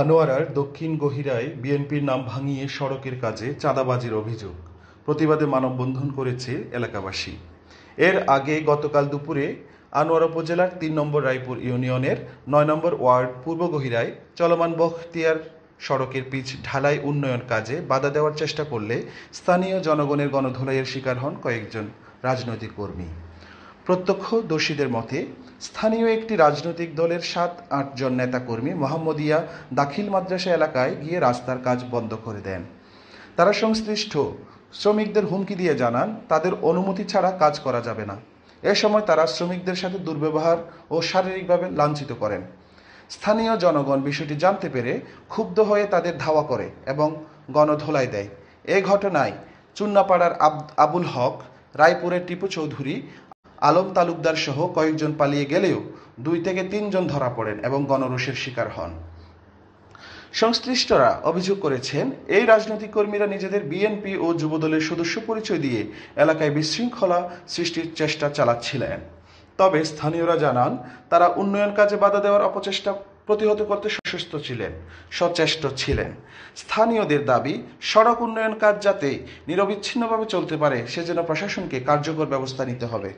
আনোয়ারার দক্ষিণ গহিরায় বিএনপির নাম ভাঙিয়ে সড়কের কাজে চাঁদাবাজির অভিযোগ প্রতিবাদে মানববন্ধন করেছে এলাকাবাসী। এর আগে গতকাল দুপুরে আনোয়ারা উপজেলার ৩ নম্বর রায়পুর ইউনিয়নের ৯ নম্বর ওয়ার্ড পূর্ব গহিরায় চলমান বখতিয়ার সড়কের পিচ ঢালাই উন্নয়ন কাজে বাধা দেওয়ার চেষ্টা করলে স্থানীয় জনগণের গণধোলাইয়ের শিকার হন কয়েকজন রাজনৈতিক কর্মী। প্রত্যক্ষদর্শীদের মতে, স্থানীয় একটি রাজনৈতিক দলের ৭-৮ জন নেতাকর্মী মোহাম্মদিয়া দাখিল মাদ্রাসা এলাকায় গিয়ে রাস্তার কাজ বন্ধ করে দেন। তারা সংশ্লিষ্ট শ্রমিকদের হুমকি দিয়ে জানান তাদের অনুমতি ছাড়া কাজ করা যাবে না। এ সময় তারা শ্রমিকদের সাথে দুর্ব্যবহার ও শারীরিকভাবে লাঞ্ছিত করেন। স্থানীয় জনগণ বিষয়টি জানতে পেরে ক্ষুব্ধ হয়ে তাদের ধাওয়া করে এবং গণধোলাই দেয়। এ ঘটনায় চুন্নাপাড়ার আবুল হক, রায়পুরের টিপু চৌধুরী, আলম তালুকদার সহ কয়েকজন পালিয়ে গেলেও ২ থেকে ৩ জন ধরা পড়েন এবং গণরোষের শিকার হন। সংশ্লিষ্টরা অভিযোগ করেছেন, এই রাজনৈতিক কর্মীরা নিজেদের বিএনপি ও যুবদলের সদস্য পরিচয় দিয়ে এলাকায় বিশৃঙ্খলা সৃষ্টির চেষ্টা চালাচ্ছিলেন। তবে স্থানীয়রা জানান তারা উন্নয়ন কাজে বাধা দেওয়ার অপচেষ্টা প্রতিহত করতে সচেষ্ট ছিলেন। স্থানীয়দের দাবি, সড়ক উন্নয়ন কাজ যাতে নিরবিচ্ছিন্নভাবে চলতে পারে সেজন্য প্রশাসনকে কার্যকর ব্যবস্থা নিতে হবে।